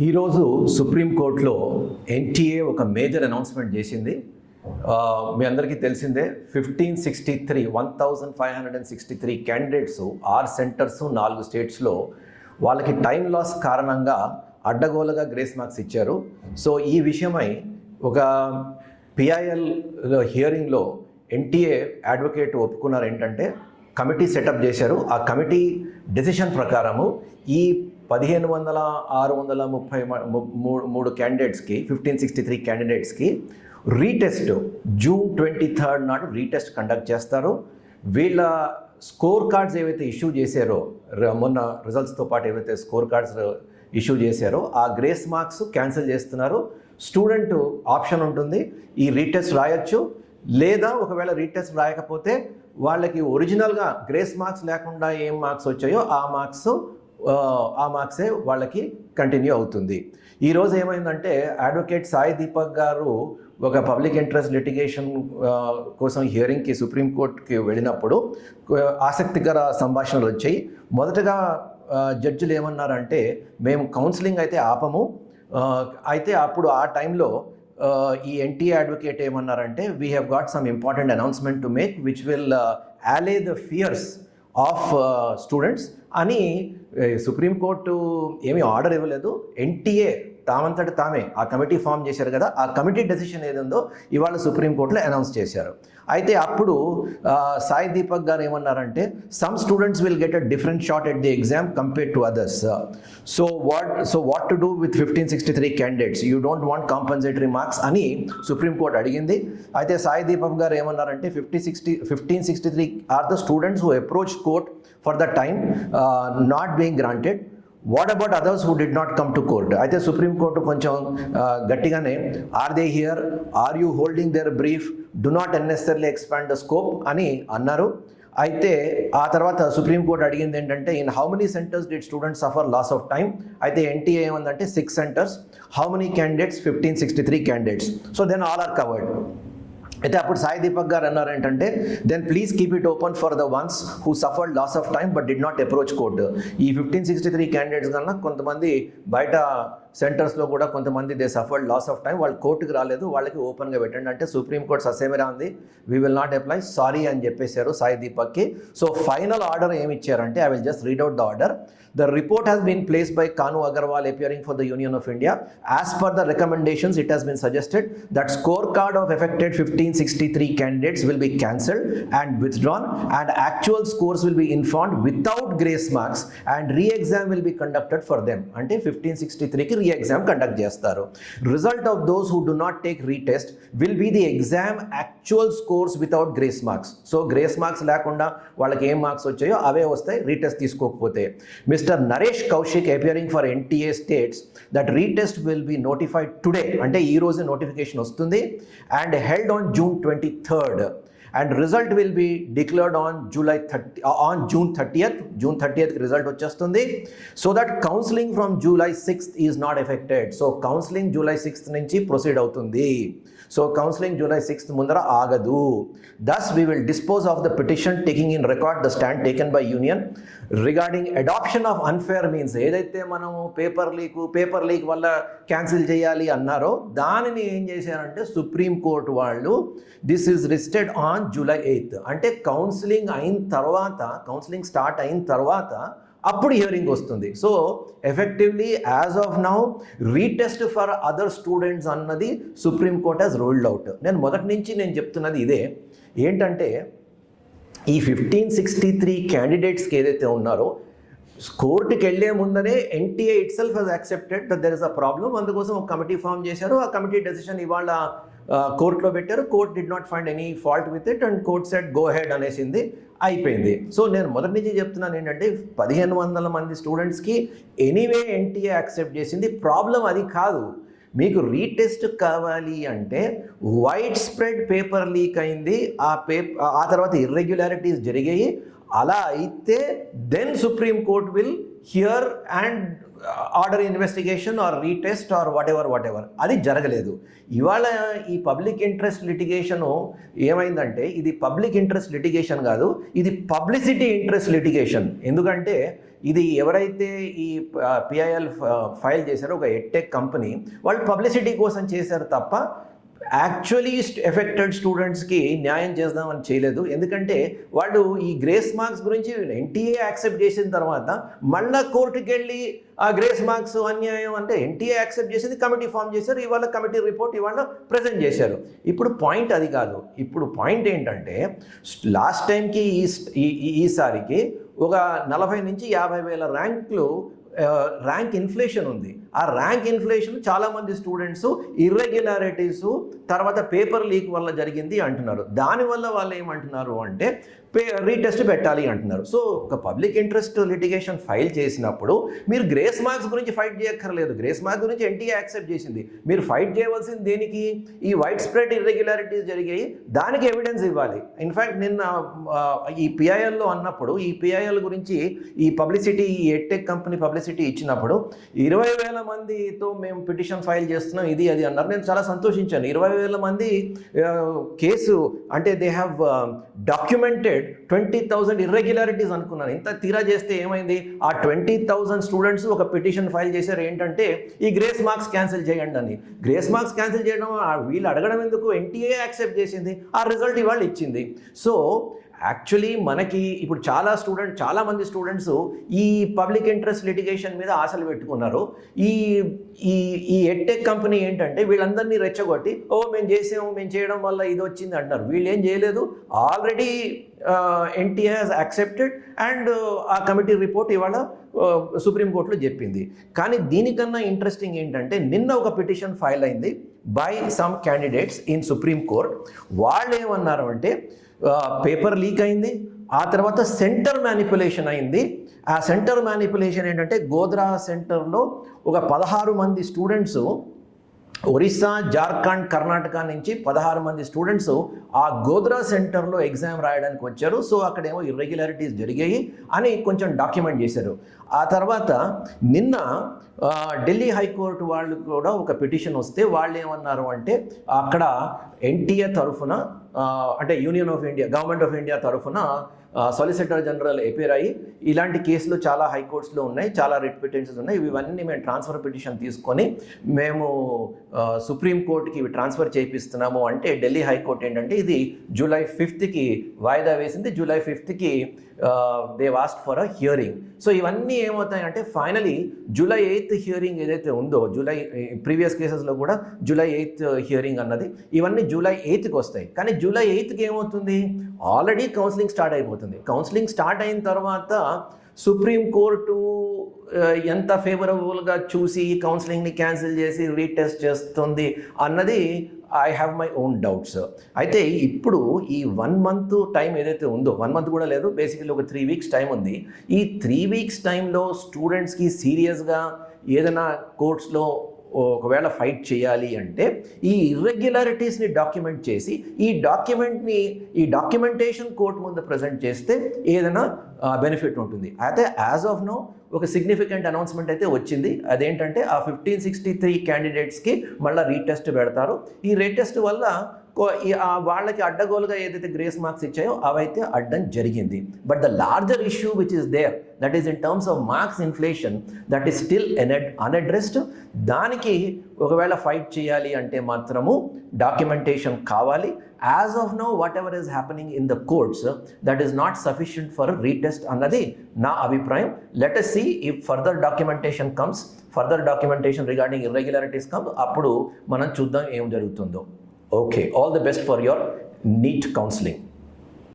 ఈరోజు సుప్రీంకోర్టులో ఎన్టీఏ ఒక మేజర్ అనౌన్స్మెంట్ చేసింది. మీ అందరికీ తెలిసిందే 1563 క్యాండిడేట్స్ 6 సెంటర్స్ 4 స్టేట్స్లో వాళ్ళకి టైం లాస్ కారణంగా అడ్డగోలుగా గ్రేస్ మార్క్స్ ఇచ్చారు. సో ఈ విషయమై ఒక పిఐఎల్ హియరింగ్లో ఎన్టీఏ అడ్వకేట్ ఒప్పుకున్నారు. ఏంటంటే కమిటీ సెటప్ చేశారు. ఆ కమిటీ డెసిషన్ ప్రకారము ఈ 1533 క్యాండిడేట్స్కి 1563 క్యాండిడేట్స్కి రీటెస్ట్ జూన్ 23 నాడు రీటెస్ట్ కండక్ట్ చేస్తారు. వీళ్ళ స్కోర్ కార్డ్స్ ఏవైతే ఇష్యూ చేశారో, మొన్న రిజల్ట్స్తో పాటు ఏవైతే స్కోర్ కార్డ్స్ ఇష్యూ చేశారో ఆ గ్రేస్ మార్క్స్ క్యాన్సిల్ చేస్తున్నారు. స్టూడెంట్ ఆప్షన్ ఉంటుంది, ఈ రీటెస్ట్ రాయొచ్చు, లేదా ఒకవేళ రీటెస్ట్ రాయకపోతే వాళ్ళకి ఒరిజినల్గా గ్రేస్ మార్క్స్ లేకుండా ఏం మార్క్స్ వచ్చాయో ఆ మార్క్సే వాళ్ళకి కంటిన్యూ అవుతుంది. ఈరోజు ఏమైందంటే అడ్వకేట్ సాయి దీపక్ గారు ఒక పబ్లిక్ ఇంట్రెస్ట్ లిటిగేషన్ కోసం హియరింగ్కి సుప్రీంకోర్టుకి వెళ్ళినప్పుడు ఆసక్తికర సంభాషణలు వచ్చాయి. మొదటగా జడ్జిలు ఏమన్నారంటే, మేము కౌన్సిలింగ్ అయితే ఆపము, అయితే అప్పుడు ఆ టైంలో ఈ ఎన్టీఏ అడ్వకేట్ ఏమన్నారంటే, we have got some important announcement to make which will allay the fears of students అని సుప్రీంకోర్టు ఏమీ ఆర్డర్ ఇవ్వలేదు. ఎన్టీఏ తామంతట తామే ఆ కమిటీ ఫామ్ చేశారు కదా, ఆ కమిటీ డెసిషన్ ఏదుందో ఇవాళ సుప్రీంకోర్టులో అనౌన్స్ చేశారు. అయితే అప్పుడు సాయి దీపక్ గారు ఏమన్నారంటే, some students will get a different shot at the exam compare to others. So what to do with 1563 candidates, you don't want compensatory marks అని సుప్రీంకోర్టు అడిగింది. అయితే సాయి దీపక్ గారు ఏమన్నారంటే, 1563 are the students who approach court for the time not being granted. What about others who did not come to court. అయితే Supreme Court కొంచెం గట్టిగానే, are they here, are you holding there brief, do not unnecessarily expand the scope అని అన్నారు. అయితే ఆ తర్వాత supreme court అడిగింది ఏంటంటే, in how many centers did students suffer loss of time. అయితే ఎన్టీఏ ఏమందంటే 6 centers. How many candidates? 1563 candidates. So then all are covered. అయితే అప్పుడు సాయి దీపక్ గారు అన్నారు ఏంటంటే, then please keep it open for the ones who suffered loss of time but did not approach court. ఈ 1563 candidates కన్నా కొంతమంది బయట సెంటర్స్లో కూడా కొంతమంది they suffered loss of time, వాళ్ళు కోర్టుకు రాలేదు, వాళ్ళకి ఓపెన్గా పెట్టండి అంటే సుప్రీంకోర్టు ససేమిరా ఉంది, we will not apply, sorry అని చెప్పేశారు సాయి దీపక్కి. సో ఫైనల్ ఆర్డర్ ఏమి ఇచ్చారంటే, I will just read out the order. The report has been placed by Kanu Agarwal appearing for the Union of India. As per the recommendations, it has been suggested that scorecard of affected 1563 candidates will be cancelled and withdrawn, and actual scores will be informed without grace marks, and re-exam will be conducted for them. Ante 1563 ki re-exam conduct chestaru. Result of those who do not take retest will be the exam actual scores without grace marks. So grace marks lekunda vallaki em marks vachayo ave vastayi retest తీసుకోకపోతే. Mr. Naresh Kaushik appearing for NTA states that retest will be notified today, అంటే ఈ రోజు notification వస్తుంది, and held on June 23rd, and result will be declared on June 30th. June 30th result వచ్చేస్తుంది. So that counselling from July 6th is not affected. So counselling July 6th నుంచి proceed అవుతుంది. So counselling July 6th ముందర ఆగదు. Thus we will dispose of the petition taking in record the stand taken by union regarding adoption of unfair means. ఏదైతే మనము paper leak వల్ల cancel చేయాలి అన్నారో దానిని ఏం చేశారంటే సుప్రీంకోర్టు వాళ్ళు, this is registered on July 8th. అంటే కౌన్సిలింగ్ స్టార్ట్ అయిన తర్వాత అప్పుడు హియరింగ్ వస్తుంది. So effectively as of now retest for other students అన్నది సుప్రీంకోర్ట్ హ్యాస్ రూల్డ్ అవుట్. నేను మొదటి నుంచి చెప్తున్నది ఇదే, ఏంటంటే ఈ 1563 క్యాండిడేట్స్కి ఏదైతే ఉన్నారో కోర్టుకి వెళ్ళే ముందరే NTA itself has accepted that there is a problem. అందుకోసం ఒక కమిటీ ఫామ్ చేశారు. ఆ కమిటీ డెసిషన్ ఇవాళ కోర్టులో పెట్టారు. Court did not find any fault with it and court said go ahead అనేసింది, అయిపోయింది. సో నేను మొదటి నుంచి చెప్తున్నాను ఏంటంటే 1500 మంది స్టూడెంట్స్కి ఎనీవే ఎన్టీఏ యాక్సెప్ట్ చేసింది. ప్రాబ్లం అది కాదు. మీకు రీటెస్ట్ కావాలి అంటే వైడ్ స్ప్రెడ్ పేపర్ లీక్ అయింది, ఆ తర్వాత ఇర్రెగ్యులారిటీస్ జరిగాయి. అలా అయితే then Supreme Court will hear and order investigation or retest or whatever. అది జరగలేదు. ఇవాళ ఈ పబ్లిక్ ఇంట్రెస్ట్ లిటిగేషను ఏమైందంటే, ఇది పబ్లిక్ ఇంట్రెస్ట్ లిటిగేషన్ కాదు, ఇది పబ్లిసిటీ ఇంట్రెస్ట్ లిటిగేషన్. ఎందుకంటే ఇది ఎవరైతే ఈ పిఐఎల్ ఫైల్ చేశారో ఒక ఎడ్టెక్ కంపెనీ, వాళ్ళు పబ్లిసిటీ కోసం చేశారు తప్ప యాక్చువల్లీ ఎఫెక్టెడ్ స్టూడెంట్స్కి న్యాయం చేద్దామని చేయలేదు. ఎందుకంటే వాళ్ళు ఈ గ్రేస్ మార్క్స్ గురించి ఎన్టీఏ యాక్సెప్ట్ చేసిన తర్వాత మళ్ళా కోర్టుకి వెళ్ళి ఆ గ్రేస్ మార్క్స్ అన్యాయం అంటే ఎన్టీఏ యాక్సెప్ట్ చేసింది, కమిటీ ఫామ్ చేశారు, ఇవాళ కమిటీ రిపోర్ట్ ఇవాళ ప్రజెంట్ చేశారు. ఇప్పుడు పాయింట్ అది కాదు. ఇప్పుడు పాయింట్ ఏంటంటే లాస్ట్ టైంకి ఈసారికి ఒక 40 నుంచి 50 వేల ర్యాంకులు ర్యాంక్ ఇన్ఫ్లేషన్ ఉంది. ఆ ర్యాంక్ ఇన్ఫ్లేషన్ చాలామంది స్టూడెంట్స్ ఇర్రెగ్యులారిటీస్ తర్వాత పేపర్ లీక్ వల్ల జరిగింది అంటున్నారు. దానివల్ల వాళ్ళు ఏమంటున్నారు అంటే రీటెస్ట్ పెట్టాలి అంటున్నారు. సో ఒక పబ్లిక్ ఇంట్రెస్ట్ లిటిగేషన్ ఫైల్ చేసినప్పుడు మీరు గ్రేస్ మార్క్స్ గురించి ఫైట్ చేయక్కర్లేదు. గ్రేస్ మార్క్స్ గురించి ఎన్టీఏ యాక్సెప్ట్ చేసింది. మీరు ఫైట్ చేయవలసింది దేనికి? ఈ వైడ్ స్ప్రెడ్ ఇర్రెగ్యులారిటీస్ జరిగాయి, దానికి ఎవిడెన్స్ ఇవ్వాలి. ఇన్ఫ్యాక్ట్ నిన్న ఈ పిఐఎల్లో అన్నప్పుడు ఈ పిఐఎల్ గురించి ఈ పబ్లిసిటీ, ఈ ఎడ్టెక్ కంపెనీ పబ్లిసిటీ ఇచ్చినప్పుడు 20,000 మందితో మేము పిటిషన్ ఫైల్ చేస్తున్నాం ఇది అది అన్నారు. నేను చాలా సంతోషించాను. 20,000 మంది కేసు అంటే దే హ్యావ్ డాక్యుమెంటెడ్ 20,000 ఇర్రెగ్యులారిటీస్ అనుకున్నాను. ఇంత తీరా చేస్తే ఏమైంది? ఆ 20,000 స్టూడెంట్స్ ఒక పిటిషన్ ఫైల్ చేశారు ఏంటంటే ఈ గ్రేస్ మార్క్స్ క్యాన్సిల్ చేయండి అని. గ్రేస్ మార్క్స్ క్యాన్సిల్ చేయడం వీళ్ళు అడగడం ఎందుకు? ఎన్టీఏ యాక్సెప్ట్ చేసింది, ఆ రిజల్ట్ ఇవాళ ఇచ్చింది. సో యాక్చువల్లీ మనకి ఇప్పుడు చాలామంది స్టూడెంట్స్ ఈ పబ్లిక్ ఇంట్రెస్ట్ లిటిగేషన్ మీద ఆశలు పెట్టుకున్నారు. ఈ ఎడ్టెక్ కంపెనీ ఏంటంటే వీళ్ళందరినీ రెచ్చగొట్టి మేము చేయడం వల్ల ఇది వచ్చింది అంటున్నారు. వీళ్ళు ఏం చేయలేదు. Already NTA has accepted and ఆ కమిటీ రిపోర్ట్ ఇవాళ సుప్రీంకోర్టులో చెప్పింది. కానీ దీనికన్నా ఇంట్రెస్టింగ్ ఏంటంటే నిన్న ఒక పిటిషన్ ఫైల్ అయింది by some candidates in supreme court. వాళ్ళు ఏమన్నారు అంటే పేపర్ లీక్ అయింది, ఆ తర్వాత సెంటర్ మ్యానిపులేషన్ అయింది. ఆ సెంటర్ మ్యానిపులేషన్ ఏంటంటే గోద్రా సెంటర్లో ఒక 16 మంది స్టూడెంట్స్ ఒరిస్సా, జార్ఖండ్, కర్ణాటక నుంచి 16 మంది స్టూడెంట్స్ ఆ గోద్రా సెంటర్లో ఎగ్జామ్ రాయడానికి వచ్చారు. సో అక్కడేమో ఇర్రెగ్యులారిటీస్ జరిగాయి అని కొంచెం డాక్యుమెంట్ చేశారు. ఆ తర్వాత నిన్న ఢిల్లీ హైకోర్టు వాళ్ళు కూడా ఒక పిటిషన్ వస్తే వాళ్ళు ఏమన్నారు అంటే అక్కడ ఎన్టీఏ తరఫున అంటే union of India, government of India తరఫున సాలిసిటర్ జనరల్ అపేర్ అయ్యి ఇలాంటి కేసులు చాలా హైకోర్ట్స్లో ఉన్నాయి, చాలా రిట్ పిటిషన్స్ ఉన్నాయి. ఇవన్నీ మేము ట్రాన్స్ఫర్ పిటిషన్ తీసుకొని మేము సుప్రీంకోర్టుకి ఇవి ట్రాన్స్ఫర్ చేయిస్తున్నాము అంటే ఢిల్లీ హైకోర్టు ఏంటంటే ఇది July 5th వాయిదా వేసింది. July 5th they was for a hearing. So ఇవన్నీ ఏమవుతాయంటే ఫైనలీ July 8th హియరింగ్ ఏదైతే ఉందో, ప్రీవియస్ కేసెస్లో కూడా July 8th హియరింగ్ అన్నది, ఇవన్నీ July 8th వస్తాయి. కానీ July 8th ఏమవుతుంది? ఆల్రెడీ కౌన్సిలింగ్ స్టార్ట్ అయిపోతుంది. కౌన్సిలింగ్ స్టార్ట్ అయిన తర్వాత సుప్రీంకోర్టు ఎంత ఫేవరబుల్గా చూసి కౌన్సిలింగ్ని క్యాన్సిల్ చేసి రీటెస్ట్ చేస్తుంది అన్నది I have my own doubts. అయితే ఇప్పుడు ఈ 1 month టైం ఏదైతే ఉందో, 1 month కూడా లేదు, బేసికలీ ఒక 3 weeks టైం ఉంది. ఈ 3 weeks టైంలో స్టూడెంట్స్కి సీరియస్గా ఏదైనా కోర్ట్స్లో ఒకవేళ ఫైట్ చేయాలి అంటే ఈ ఇర్రెగ్యులారిటీస్ని డాక్యుమెంట్ చేసి ఈ డాక్యుమెంటేషన్ కోర్టు ముందు ప్రజెంట్ చేస్తే ఏదైనా బెనిఫిట్ ఉంటుంది. అయితే యాజ్ ఆఫ్ నో ఒక సిగ్నిఫికెంట్ అనౌన్స్మెంట్ అయితే వచ్చింది. అదేంటంటే ఆ 1563 క్యాండిడేట్స్కి మళ్ళీ రీటెస్ట్ పెడతారు. ఈ రీటెస్ట్ వల్ల వాళ్ళకి అడ్డగోలుగా ఏదైతే గ్రేస్ మార్క్స్ ఇచ్చాయో అవైతే అడ్డం జరిగింది. But the larger issue which is there, that is in terms of marks inflation, that is still unaddressed. దానికి ఒకవేళ ఫైట్ చేయాలి అంటే మాత్రము డాక్యుమెంటేషన్ కావాలి. As of now whatever is happening in the courts that is not sufficient for retest అన్నది నా అభిప్రాయం. Let us see if further documentation comes, further documentation regarding irregularities comes, అప్పుడు మనం చూద్దాం ఏం జరుగుతుందో. Okay, all the best for your NEET counseling.